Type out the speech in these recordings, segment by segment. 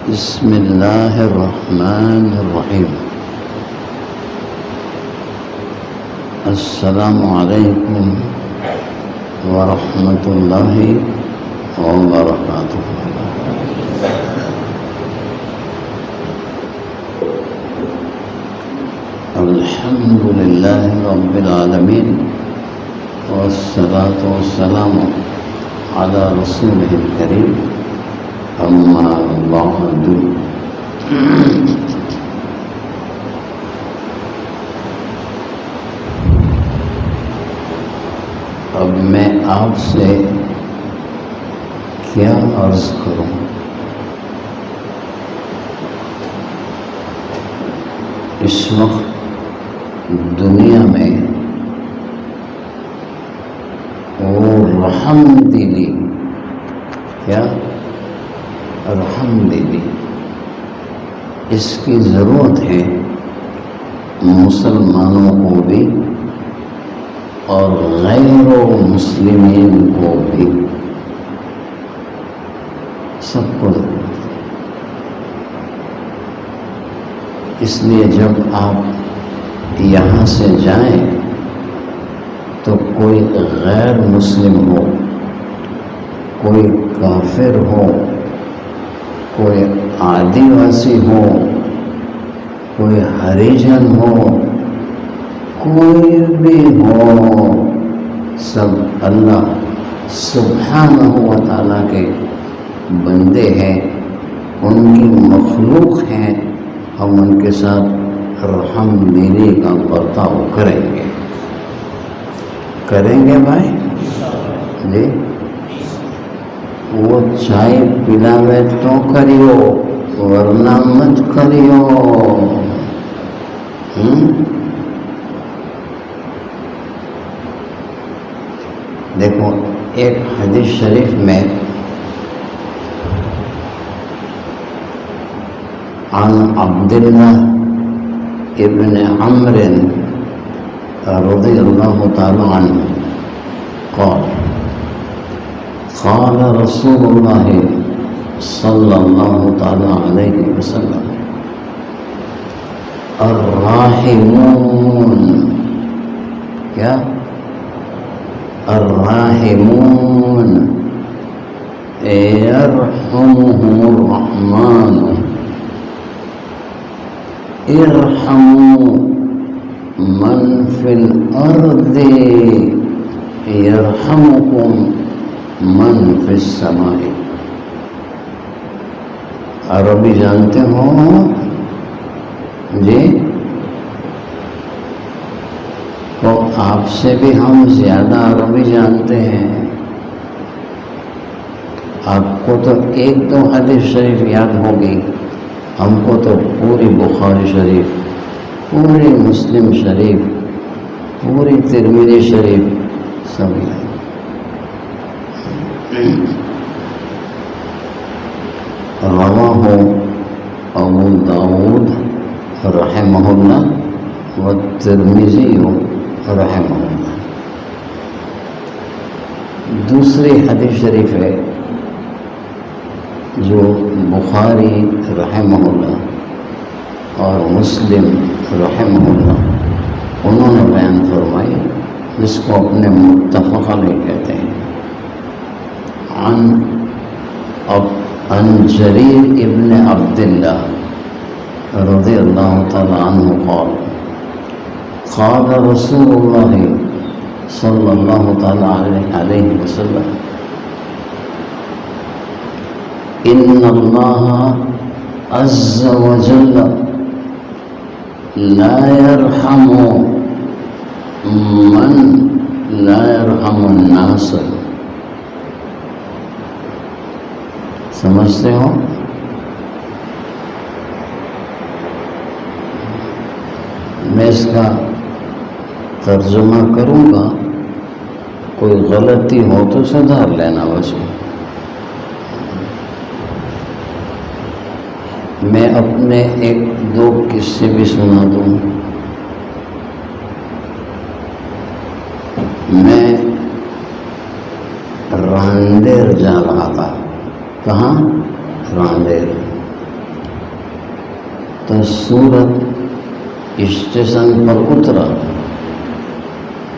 بسم اللہ الرحمن الرحیم۔ السلام علیکم ورحمۃ اللہ وبرکاتہ۔ الحمد للہ رب العالمین والصلاة والسلام علی رسولہ الکریم، اما بعد۔ اب میں آپ سے کیا عرض کروں؟ اس وقت دنیا میں وہ رحم دلی، کیا رحم دلی، اس کی ضرورت ہے مسلمانوں کو بھی اور غیر مسلمین کو بھی، سب کو ضرورت ہے۔ اس لیے جب آپ یہاں سے جائیں تو کوئی غیر مسلم ہو، کوئی کافر ہو، کوئی آدیواسی ہو، کوئی ہریجن ہو، کوئی بھی ہو، سب اللہ سبحانہ و تعالیٰ کے بندے ہیں، ان کی مخلوق ہیں، ہم ان کے ساتھ رحم دلی کا برتاؤ کریں گے بھائی جی۔ وہ چائے پلاوے تو کریو ورنہ مت کریو۔ دیکھو ایک حدیث شریف میں عن عبداللہ ابن عمرو رضی اللہ تعالی عنہ قال رسول اللہ صلی اللہ تعالی علیہ وسلم الراحمون، کیا الراحمون یرحمهم الرحمن ارحموا من فی الارض یرحمکم من فی السماء۔ عربی جانتے ہو جی؟ تو آپ سے بھی ہم زیادہ عربی جانتے ہیں۔ آپ کو تو ایک دو حدیث شریف یاد ہوگی، ہم کو تو پوری بخاری شریف، پوری مسلم شریف، پوری ترمذی شریف سب یاد۔ رواہ ابو داؤد رحمہ اللہ والترمذی رحمہ اللہ۔ دوسری حدیث شریف ہے جو بخاری رحمہ اللہ اور مسلم رحمہ اللہ انہوں نے بیان فرمائی، جس کو اپنے متفق علیہ کہتے ہیں۔ عن جریر ابن عبداللہ رضی اللہ تعالی عنہ قال رسول اللہ صلی اللہ تعالی علیہ وسلم ان اللہ عز وجل لا يرحم من لا يرحم الناس۔ سمجھتے ہو؟ میں اس کا ترجمہ کروں گا، کوئی غلطی ہو تو سدھار لینا بس۔ میں اپنے ایک دو قصے بھی سنا دوں۔ میں راندیر جا رہا تھا، کہاں؟ راندیر۔ تو سورت اسٹیشن پر اترا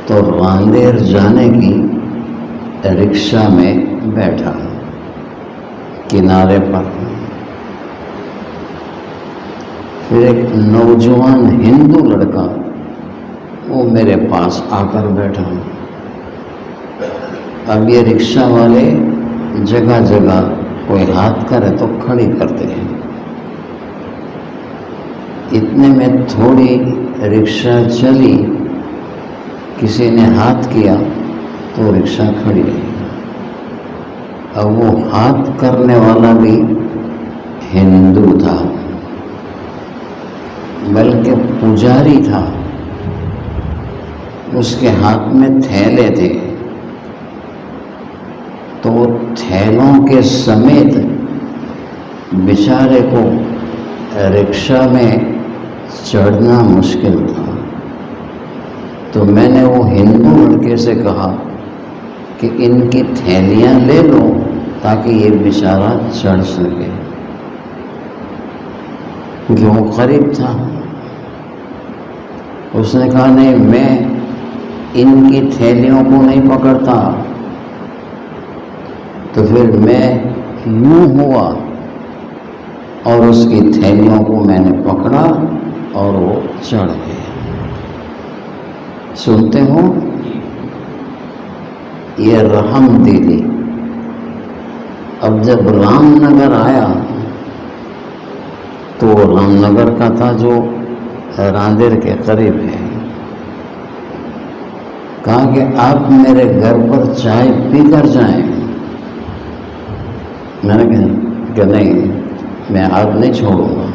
تو راندیر جانے کی رکشہ میں بیٹھا کنارے پر. پھر ایک نوجوان ہندو لڑکا وہ میرے پاس آ کر بیٹھا. اب یہ رکشہ والے جگہ جگہ کوئی ہاتھ کرے تو کھڑی کرتے ہیں. اتنے میں تھوڑی رکشہ چلی، کسی نے ہاتھ کیا تو رکشہ کھڑی رہی. اب وہ ہاتھ کرنے والا بھی ہندو تھا، بلکہ پجاری تھا. اس کے ہاتھ میں تھیلے تھے، تو وہ تھیلوں کے سمیت بیچارے کو رکشہ میں چڑھنا مشکل تھا. تو میں نے وہ ہندو لڑکے سے کہا کہ ان کی تھیلیاں لے لو تاکہ یہ بیچارہ چڑھ سکے، کیونکہ وہ قریب تھا. اس نے کہا نہیں، میں ان کی تھیلیوں کو نہیں پکڑتا. تو پھر میں یوں ہوا اور اس کی تھیلیوں کو میں نے پکڑا اور وہ چڑھ گئے. سنتے ہو یہ رحم دلی. اب جب رام نگر آیا تو رام نگر کا تھا جو راندیر کے قریب ہے. کہا کہ آپ میرے گھر پر چائے پی کر جائیں. میں نے کہا کہ نہیں، میں آج نہیں چھوڑوں گا.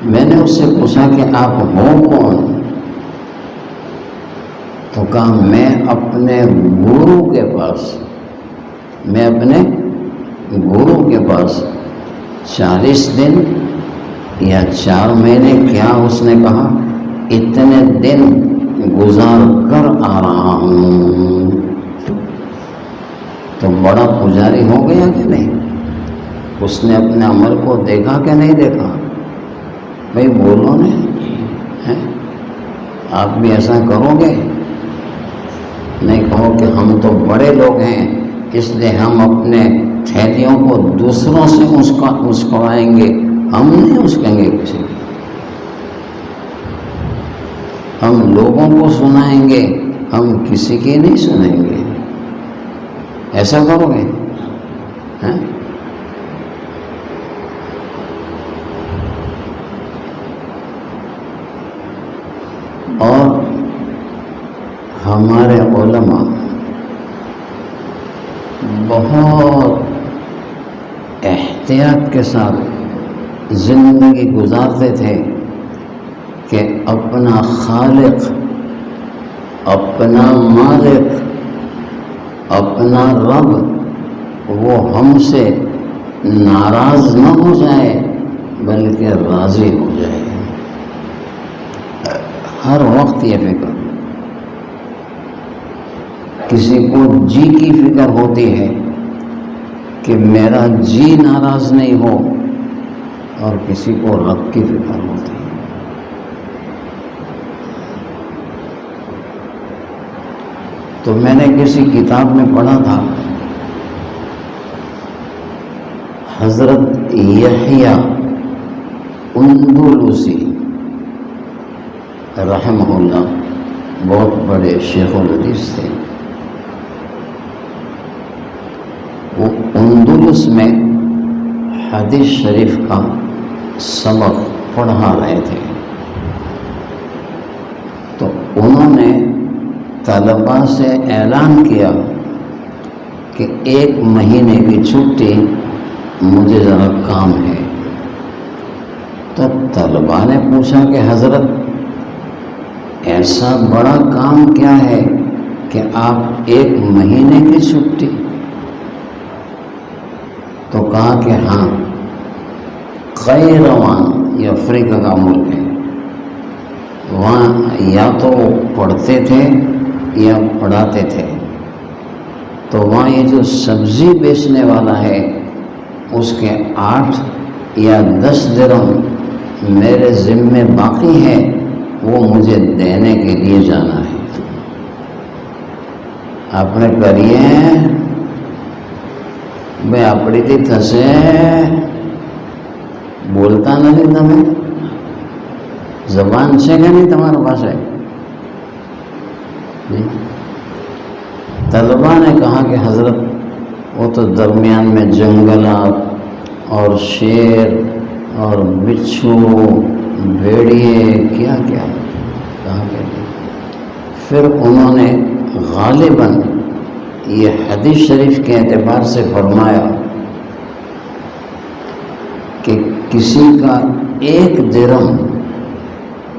میں نے اس سے پوچھا کہ آپ ہو کون؟ تو کہا میں اپنے گرو کے پاس 40 دن یا 4 مہینے، کیا اس نے کہا اتنے دن گزار کر آ رہا ہوں. تو بڑا پجاری ہو گیا کہ نہیں؟ اس نے اپنے عمل کو دیکھا کہ نہیں دیکھا؟ بھائی بولو نا، آپ بھی ایسا کرو گے؟ نہیں کہو کہ ہم تو بڑے لوگ ہیں اس لیے ہم اپنے تھیلیوں کو دوسروں سے مسکوائیں گے. ہم نہیں مسکیں گے کسی کو، ہم لوگوں کو سنائیں گے، ہم کسی کی نہیں سنیں گے. ایسا کرو گے؟ اور ہمارے علماء بہت احتیاط کے ساتھ زندگی گزارتے تھے کہ اپنا خالق، اپنا مالک، اپنا رب وہ ہم سے ناراض نہ ہو جائے بلکہ راضی ہو جائے. ہر وقت یہ فکر. کسی کو جی کی فکر ہوتی ہے کہ میرا جی ناراض نہیں ہو، اور کسی کو رب کی فکر ہوتی ہے. تو میں نے کسی کتاب میں پڑھا تھا حضرت یحییٰ اندلسی رحمہ اللہ، بہت بڑے شیخ الحدیث تھے. وہ اندلس میں حدیث شریف کا سبق پڑھا رہے تھے. تو انہوں نے طلباء سے اعلان کیا کہ 1 مہینے کی چھٹی، مجھے ذرا کام ہے. تو طلباء نے پوچھا کہ حضرت ایسا بڑا کام کیا ہے کہ آپ 1 مہینے کی چھٹی؟ تو کہا کہ ہاں، قیروان یہ افریقہ کا ملک ہے، وہاں یا تو پڑھتے تھے یا پڑھاتے تھے. تو وہاں یہ جو سبزی بیچنے والا ہے اس کے 8 یا 10 درہم میرے ذمے باقی ہے، وہ مجھے دینے کے لیے جانا ہے۔ آپ نے کریے میں اپڑی تھی تھسے بولتا نہیں تمہیں، زبان سے کہ نہیں تمہارے پاس ہے جی؟ طلبہ نے کہا کہ حضرت وہ تو درمیان میں جنگلات اور شیر اور بچھو بھیڑیے کیا کیا کہا کہ پھر انہوں نے غالباً یہ حدیث شریف کے اعتبار سے فرمایا کہ کسی کا 1 درہم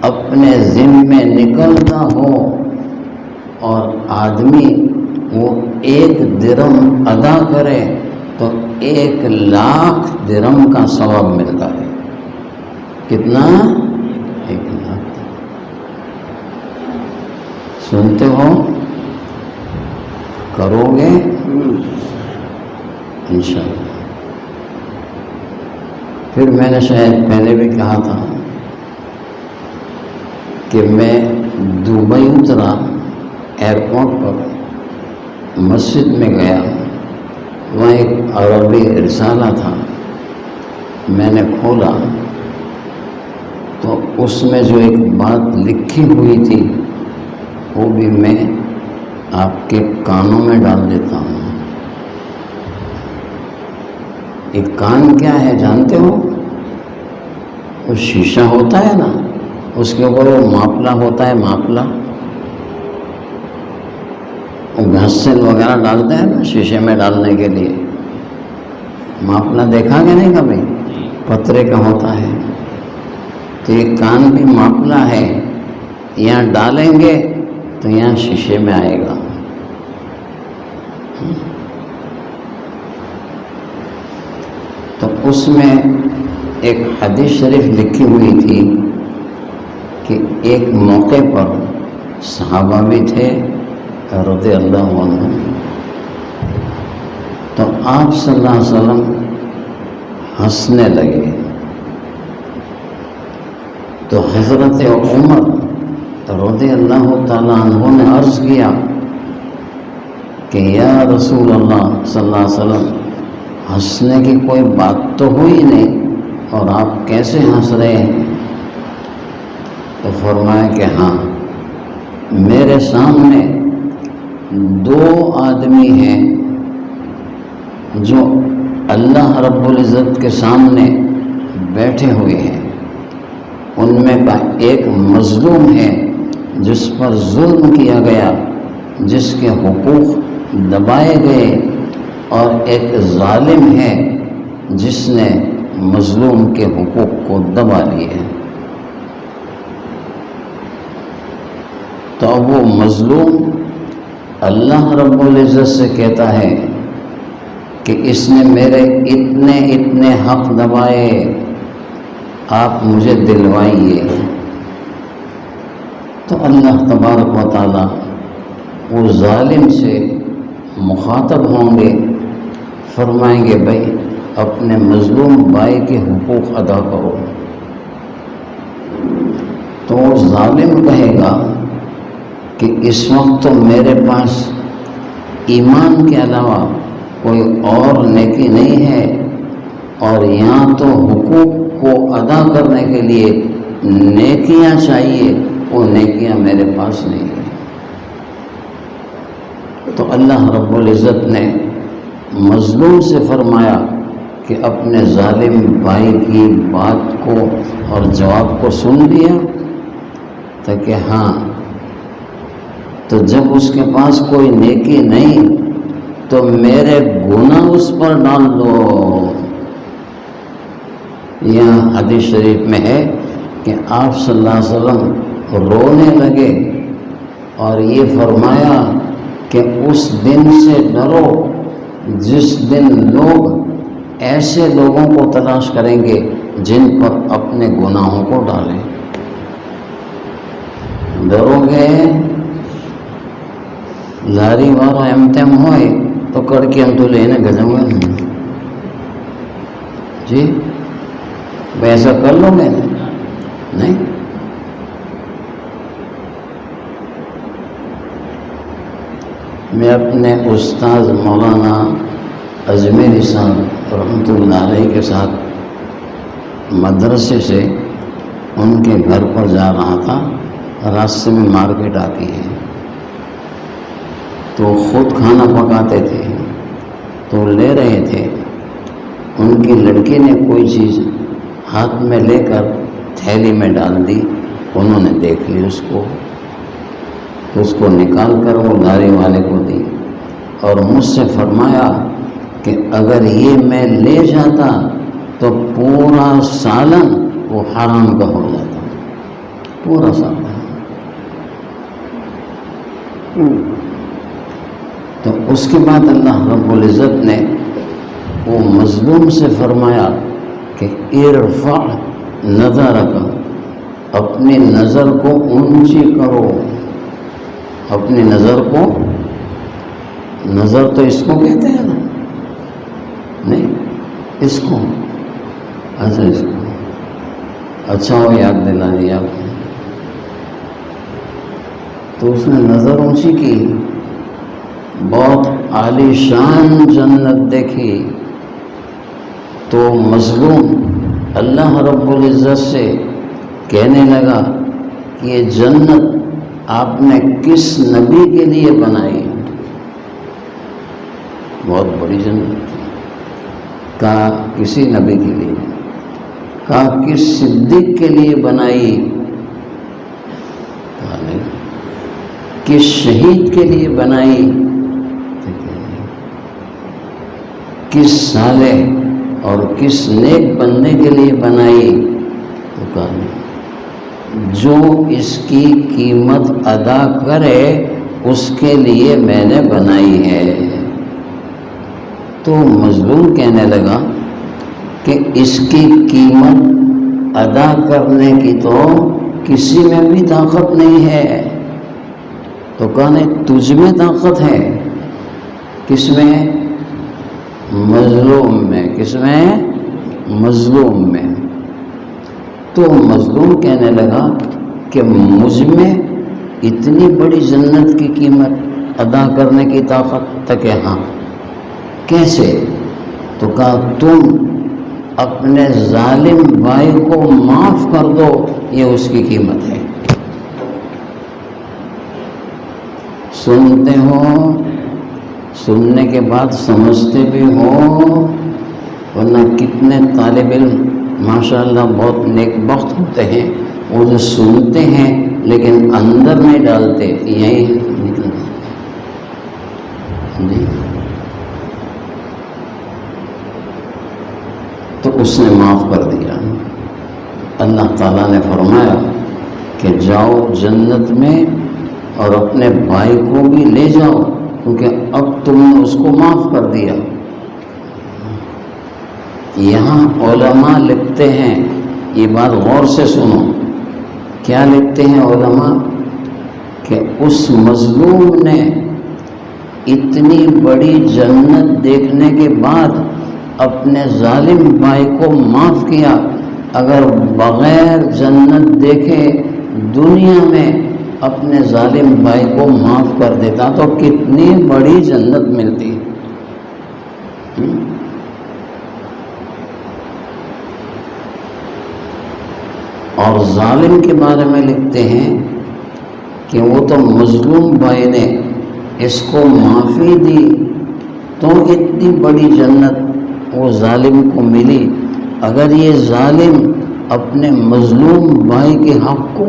اپنے ذمے نکلتا ہو اور آدمی وہ 1 درہم ادا کرے تو 1,00,000 درہم کا ثواب ملتا ہے۔ کتنا؟ 1,00,000۔ سنتے ہو؟ کرو گے انشاءاللہ۔ پھر میں نے شاید پہلے بھی کہا تھا کہ میں دبئی اترا، ایئرپورٹ پر مسجد میں گیا، وہاں ایک عربی رسالہ تھا، میں نے کھولا تو اس میں جو ایک بات لکھی ہوئی تھی وہ بھی میں آپ کے کانوں میں ڈال دیتا ہوں۔ ایک کان کیا ہے جانتے ہو؟ وہ شیشہ ہوتا ہے نا، اس کے اوپر وہ ماپلا ہوتا ہے، ماپلا وہ گھسل وغیرہ ڈالتے ہیں نا شیشے میں ڈالنے کے لیے، ماپلا دیکھا کہ نہیں کبھی؟ پترے کا ہوتا ہے۔ تو یہ کان بھی ماپلا ہے، یہاں ڈالیں گے تو یہاں شیشے میں آئے گا۔ تو اس میں ایک حدیث شریف لکھی ہوئی تھی کہ ایک موقع پر صحابہ بھی تھے رضی اللہ عنہ، تو آپ صلی اللہ علیہ وسلم ہنسنے لگے، تو حضرت عمر رضی اللہ تعالیٰ عنہ نے عرض کیا کہ یا رسول اللہ صلی اللہ علیہ وسلم، ہنسنے کی کوئی بات تو ہوئی نہیں اور آپ کیسے ہنس رہے ہیں؟ تو فرمایا کہ ہاں، میرے سامنے 2 آدمی ہیں جو اللہ رب العزت کے سامنے بیٹھے ہوئے ہیں، ان میں کا ایک مظلوم ہے جس پر ظلم کیا گیا، جس کے حقوق دبائے گئے، اور ایک ظالم ہے جس نے مظلوم کے حقوق کو دبا لیے۔ تو اب وہ مظلوم اللہ رب العزت سے کہتا ہے کہ اس نے میرے اتنے حق دبائے، آپ مجھے دلوائیے۔ تو اللہ تبارک و تعالیٰ وہ ظالم سے مخاطب ہوں گے، فرمائیں گے بھائی اپنے مظلوم بھائی کے حقوق ادا کرو۔ تو وہ ظالم کہے گا کہ اس وقت تو میرے پاس ایمان کے علاوہ کوئی اور نیکی نہیں ہے، اور یہاں تو حقوق کو ادا کرنے کے لیے نیکیاں چاہیے، وہ نیکیاں میرے پاس نہیں ہیں۔ تو اللہ رب العزت نے مظلوم سے فرمایا کہ اپنے ظالم بھائی کی بات کو اور جواب کو سن لیا، تاکہ ہاں، تو جب اس کے پاس کوئی نیکی نہیں تو میرے گناہ اس پر ڈال دو۔ یہاں حدیث شریف میں ہے کہ آپ صلی اللہ علیہ وسلم رونے لگے اور یہ فرمایا کہ اس دن سے ڈرو جس دن لوگ ایسے لوگوں کو تلاش کریں گے جن پر اپنے گناہوں کو ڈالیں۔ ڈرو گے لاری وارو امتم ہوئے تو کر کے ہم تو لینے گزوں گے جی، بھائی ایسا کر لو گے؟ نہیں. میں اپنے استاد مولانا اجمیری صاحب رحمۃ اللہ علیہ کے ساتھ مدرسے سے ان کے گھر پر جا رہا تھا. راستے میں مارکیٹ آتی ہے تو خود کھانا پکاتے تھے تو لے رہے تھے. ان کی لڑکی نے کوئی چیز ہاتھ میں لے کر تھیلی میں ڈال دی. انہوں نے دیکھ لی اس کو تو اس کو نکال کر وہ گاڑی والے کو دی اور مجھ سے فرمایا کہ اگر یہ میں لے جاتا تو پورا سالن وہ حرام کا ہو جاتا، پورا سالن. تو اس کے بعد اللہ رب العزت نے وہ مظلوم سے فرمایا کہ ارفع نظرک، اپنی نظر کو اونچی کرو. اپنی نظر کو، نظر تو اس کو کہتے ہیں نا، نہیں اس کو، اچھا اس کو، اچھا ہو یاد دلا دیا. تو اس نے نظر اونچی کی، بہت عالی شان جنت دیکھی. تو مظلوم اللہ رب العزت سے کہنے لگا کہ یہ جنت آپ نے کس نبی کے لیے بنائی؟ بہت بڑی جنت. کہا کسی نبی کے لیے. کہا کس صدیق کے لیے بنائی؟ کہا نہیں. کس شہید کے لیے بنائی؟ کس صالح اور کس نیک بندے کے لیے بنائی؟ تو کہا نہیں. جو اس کی قیمت ادا کرے اس کے لیے میں نے بنائی ہے. تو مظلوم کہنے لگا کہ اس کی قیمت ادا کرنے کی تو کسی میں بھی طاقت نہیں ہے. تو کہنے تجھ میں طاقت ہے. کس میں؟ مظلوم میں. کس میں؟ مظلوم میں. تو مظلوم کہنے لگا کہ مجھ میں اتنی بڑی جنت کی قیمت ادا کرنے کی طاقت تک ہے. ہاں کیسے؟ تو کہا تم اپنے ظالم بھائی کو معاف کر دو، یہ اس کی قیمت ہے. سنتے ہو، سننے کے بعد سمجھتے بھی ہو، ورنہ کتنے طالب علم ماشاءاللہ بہت نیک بخت ہوتے ہیں، وہ جو سنتے ہیں لیکن اندر نہیں ڈالتے، یہی نکل جی. تو اس نے معاف کر دیا. اللہ تعالیٰ نے فرمایا کہ جاؤ جنت میں اور اپنے بھائی کو بھی لے جاؤ، کیونکہ اب تم نے اس کو معاف کر دیا. یہاں علماء لکھتے ہیں، یہ بات غور سے سنو، کیا لکھتے ہیں علماء؟ کہ اس مظلوم نے اتنی بڑی جنت دیکھنے کے بعد اپنے ظالم بھائی کو معاف کیا. اگر بغیر جنت دیکھے دنیا میں اپنے ظالم بھائی کو معاف کر دیتا تو کتنی بڑی جنت ملتی. اور ظالم کے بارے میں لکھتے ہیں کہ وہ تو مظلوم بھائی نے اس کو معافی دی تو اتنی بڑی جنت وہ ظالم کو ملی. اگر یہ ظالم اپنے مظلوم بھائی کے حق کو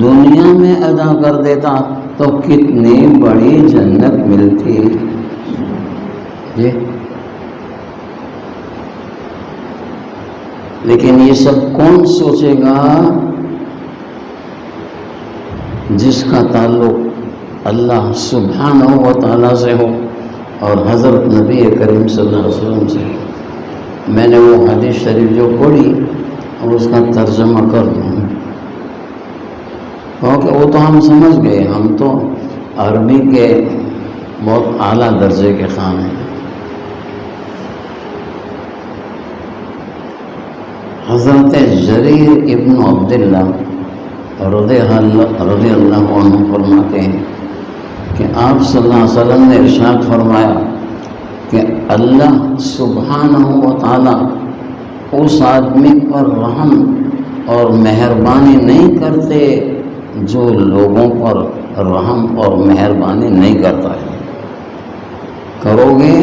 دنیا میں ادا کر دیتا تو کتنی بڑی جنت ملتی. جی لیکن یہ سب کون سوچے گا؟ جس کا تعلق اللہ سبحانہ و تعالیٰ سے ہو اور حضرت نبی کریم صلی اللہ علیہ وسلم سے. میں نے وہ حدیث شریف جو پڑھی اور اس کا ترجمہ کر دوں، کیونکہ وہ تو ہم سمجھ گئے، ہم تو عربی کے بہت اعلیٰ درجے کے خان ہیں. حضرت جریر ابن عبداللہ رضی اللہ عنہ فرماتے ہیں کہ آپ صلی اللہ علیہ وسلم نے ارشاد فرمایا کہ اللہ سبحانہ و تعالی اس آدمی پر رحم اور مہربانی نہیں کرتے جو لوگوں پر رحم اور مہربانی نہیں کرتا ہے. کرو گے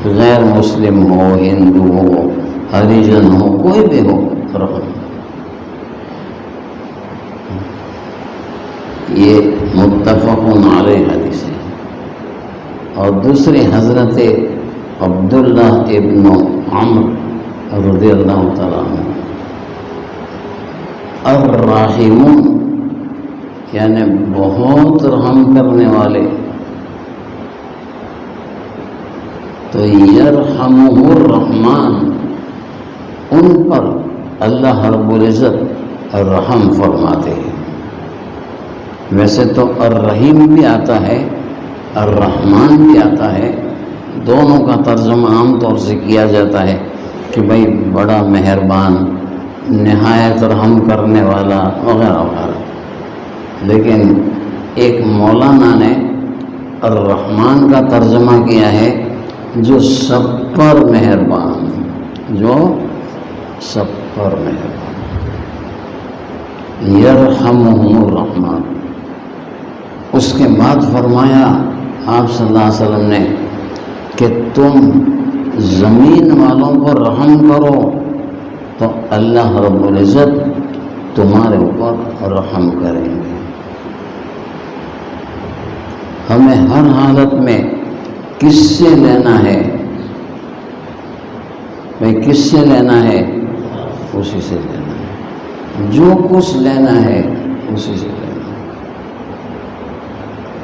غیر مسلم ہو، ہندو ہو، ہریجن ہو، کوئی بھی ہو، رحم. یہ متفق علیہ حدیث ہے. اور دوسری حضرت عبداللہ ابن عمر رضی اللہ تعالیٰ عنہ، الراحمون یعنی بہت رحم کرنے والے، تو یرحمہ الرحمن، ان پر اللہ رب العزت رحم فرماتے ہیں. ویسے تو الرحیم بھی آتا ہے، الرحمن بھی آتا ہے، دونوں کا ترجمہ عام طور سے کیا جاتا ہے کہ بھائی بڑا مہربان، نہایت رحم کرنے والا وغیرہ وغیرہ. لیکن ایک مولانا نے الرحمن کا ترجمہ کیا ہے جو سب پر مہربان، جو سب پر مہربان. یرحمہم الرحمن. اس کے بعد فرمایا آپ صلی اللہ علیہ وسلم نے کہ تم زمین والوں پر رحم کرو تو اللہ رب العزت تمہارے اوپر رحم کریں گے. ہمیں ہر حالت میں کس سے لینا ہے؟ بھائی کس سے لینا ہے؟ اسی سے لینا ہے. جو کچھ لینا ہے اسی سے لینا ہے.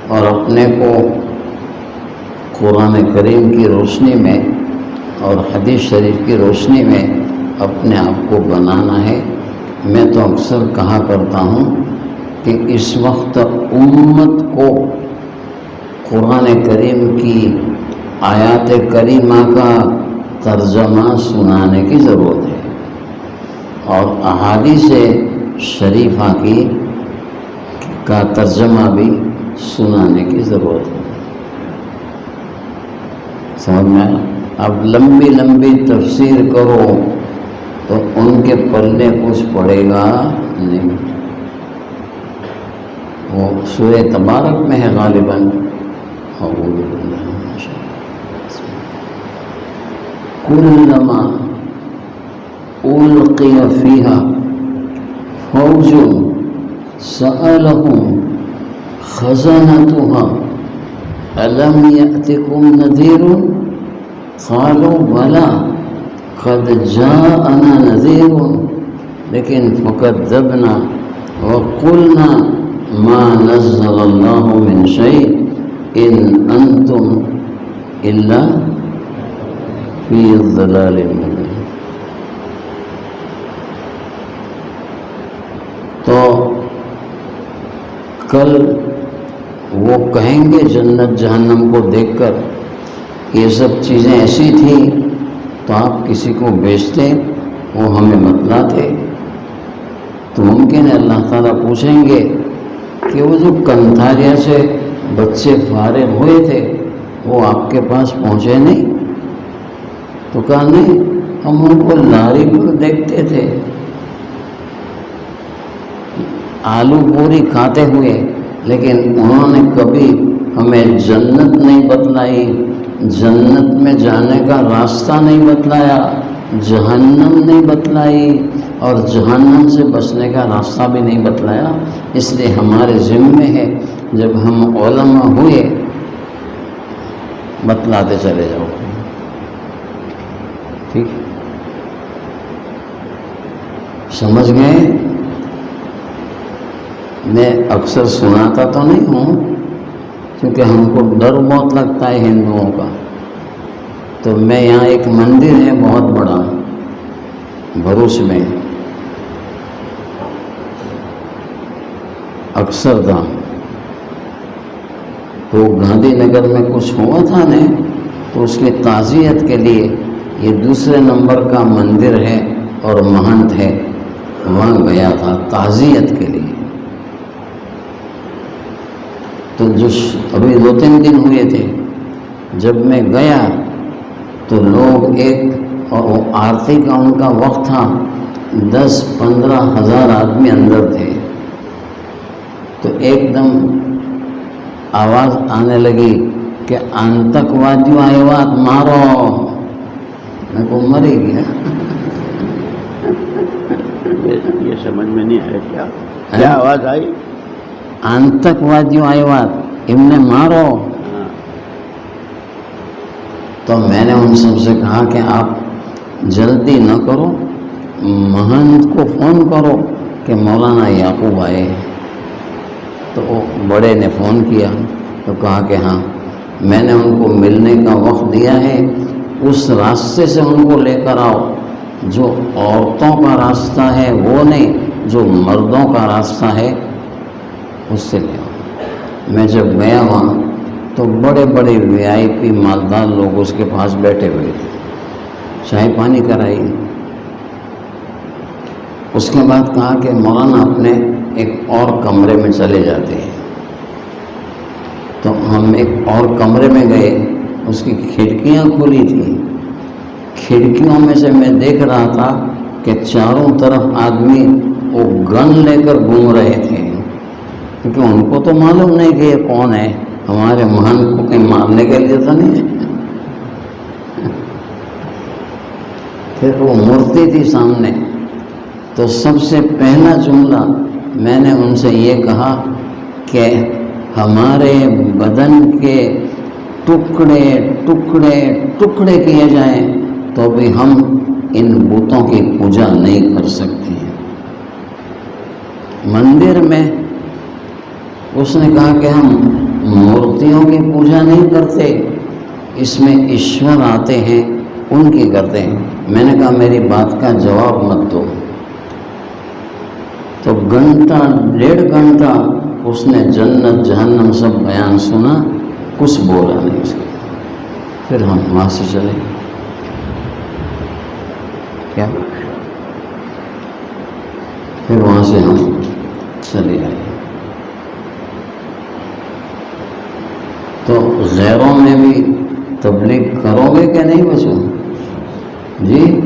اور اپنے کو قرآن کریم کی روشنی میں اور حدیث شریف کی روشنی میں اپنے آپ کو بنانا ہے. میں تو اکثر کہا کرتا ہوں کہ اس وقت امت کو قرآن کریم کی آیات کریمہ کا ترجمہ سنانے کی ضرورت ہے اور احادیث شریفہ کا ترجمہ بھی سنانے کی ضرورت ہے. سمجھ میں؟ اب لمبی لمبی تفسیر کرو تو ان کے پلے کچھ پڑے گا نہیں. وہ سورہ تبارک میں ہے غالباً. کلما القی فیہا فوج سألہم خزنتها الم یأتکم نذیر قالوا بلی قد جاءنا نذیر لیکن فکذبنا وقلنا ما نزل اللہ من شیء ان انتم الا فی ضلال مبین. تو کل وہ کہیں گے جنت جہنم کو دیکھ کر یہ سب چیزیں ایسی تھیں تو آپ کسی کو بیچتے، وہ ہمیں بتلاتے. تو ممکن ہے اللہ تعالیٰ پوچھیں گے کہ وہ جو کنتھاریا سے بچے فارغ ہوئے تھے وہ آپ کے پاس پہنچے نہیں؟ تو کہا نہیں، ہم ان کو لاری پر دیکھتے تھے آلو پوری کھاتے ہوئے، لیکن انہوں نے کبھی ہمیں جنت نہیں بتلائی، جنت میں جانے کا راستہ نہیں بتلایا، جہنم نہیں بتلائی اور جہنم سے بچنے کا راستہ بھی نہیں بتلایا. اس لیے ہمارے ذمے ہے جب ہم علماء ہوئے بتلاتے چلے جاؤ. ٹھیک سمجھ گئے؟ میں اکثر سناتا تو نہیں ہوں کیونکہ ہم کو ڈر بہت لگتا ہے ہندوؤں کا. تو میں یہاں ایک مندر ہے بہت بڑا بھروچ میں، اکثر دھام. تو گاندھی نگر میں کچھ ہوا تھا نا، تو اس کی تعزیت کے لیے یہ دوسرے نمبر کا مندر ہے اور مہنت ہے، وہاں گیا تھا تعزیت کے لیے۔ تو جو ابھی 2-3 دن ہوئے تھے، جب میں گیا تو لوگ ایک، اور وہ آرتی کا ان کا وقت تھا، 10-15 ہزار آدمی اندر تھے۔ تو ایک دم آواز آنے لگی کہ آتنکوادیوں آئیوات مارو، میں کو مر ہی گیا۔ یہ سمجھ میں نہیں آیا کیا آواز آئی؟ آتنکوادیوں آئیوات، انہیں مارو۔ تو میں نے ان سب سے کہا کہ آپ جلدی نہ کرو، مہنت کو فون کرو کہ مولانا یعقوب آئے۔ تو وہ بڑے نے فون کیا تو کہا کہ ہاں، میں نے ان کو ملنے کا وقت دیا ہے، اس راستے سے ان کو لے کر آؤ، جو عورتوں کا راستہ ہے وہ نہیں، جو مردوں کا راستہ ہے اس سے لے آؤ۔ میں جب گیا وہاں تو بڑے بڑے VIP مالدار لوگ اس کے پاس بیٹھے ہوئے تھے، چائے پانی کرائی۔ اس کے بعد کہا کہ مولانا اپنے ایک اور کمرے میں چلے جاتے ہیں۔ تو ہم ایک اور کمرے میں گئے، اس کی کھڑکیاں کھلی تھیں، کھڑکیوں میں سے میں دیکھ رہا تھا کہ چاروں طرف آدمی وہ گن لے کر گھوم رہے تھے، کیونکہ ان کو تو معلوم نہیں کہ یہ کون ہے، ہمارے مہان کو کہیں مارنے کے لیے تو نہیں ہے۔ پھر وہ مورتی تھی سامنے، تو سب سے پہلا جملہ میں نے ان سے یہ کہا کہ ہمارے بدن کے ٹکڑے ٹکڑے ٹکڑے کیے جائیں تو بھی ہم ان بتوں کی پوجا نہیں کر سکتے ہیں۔ مندر میں اس نے کہا کہ ہم مورتیوں کی پوجا نہیں کرتے، اس میں ایشور آتے ہیں ان کی کرتے ہیں۔ میں نے کہا میری بات کا جواب مت دو۔ تو 1.5 گھنٹہ اس نے جنت جہنم سب بیان سنا، کچھ بولا نہیں اس کے۔ پھر ہم وہاں سے چلے، کیا پھر وہاں سے ہم چلے آئے۔ تو غیروں میں بھی تبلیغ کرو گے کہ نہیں بچوں؟ جی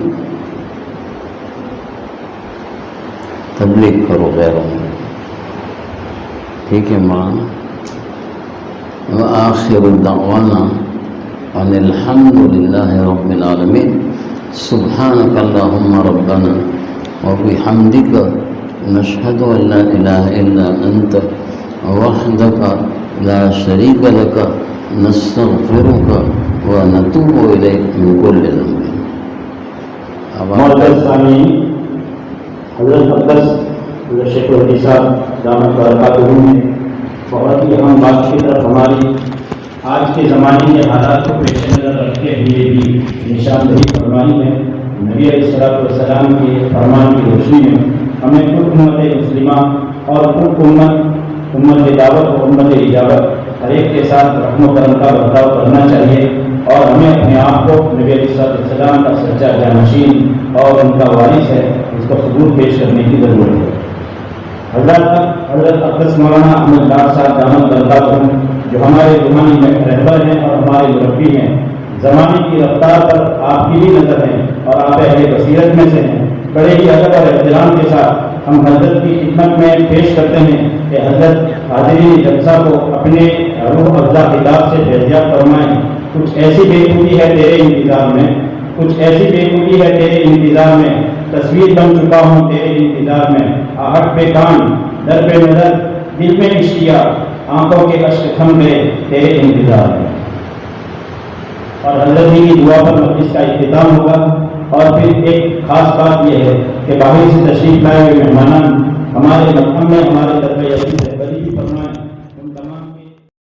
تبلیغ کرو غیروں میں، ٹھیک ہے مولانا؟ وآخر دعوانا ان الحمد للہ رب العالمین، سبحانک اللہم ربنا وبحمدک نشہد ان لا الہ الا انت وحدک لا شریک لک نستغفرک ونتوب الیک من کل ذنب۔ معزز سامعین، حضرت اقدس شیخ الحدیث صاحب دامت برکاتہ نے بہت ہی اہم بات کی طرف ہماری آج کے زمانے کے حالات کو پیش نظر رکھتے ہوئے بھی نشاندہی فرمائی ہے۔ نبی علیہ الصلوۃ والسلام کے فرمان کی روشنی میں ہمیں خود امت مسلمہ اور خود امت دعوت اور امت اجابت ہر ایک کے ساتھ رحم و کرم کا برتاؤ کرنا چاہیے، اور ہمیں اپنے آپ کو نبی علیہ الصلوۃ والسلام کا سچا جانشین اور ان کا وارث ہے اس کا ثبوت پیش کرنے کی ضرورت ہے۔ حضرت اقدس مولانا احمد ڈار صاحب دامت برکاتہ جو ہمارے روحانی میں رہبر ہیں اور ہمارے مربی ہیں، زمانے کی رفتار پر آپ کی بھی نظر ہے اور آپ اہل بصیرت میں سے ہیں۔ بڑے ہی ادب اور احترام کے ساتھ ہم حضرت کی خدمت میں پیش کرتے ہیں کہ حضرت حاضرین جلسہ کو اپنے روح افزا خطاب سے فیضیاب فرمائیں۔ کچھ ایسی بے خوبی ہے تیرے انتظار میں، کچھ ایسی بے خوبی ہے تیرے انتظار میں، تصویر بن چکا ہوں تیرے انتظار میں، آہٹ پہ کان در پہ نظر دل میں اشتیاق، آنکھوں کے اشک تھم گئے تیرے انتظار میں۔ اور حضرت ہی کی دعا پر مجلس کا اختتام ہوگا۔ اور پھر ایک خاص بات یہ ہے کہ باہر سے تشریف لائے ہوئے مہمانان ہمارے مقام میں ہمارے طرف یقین ہے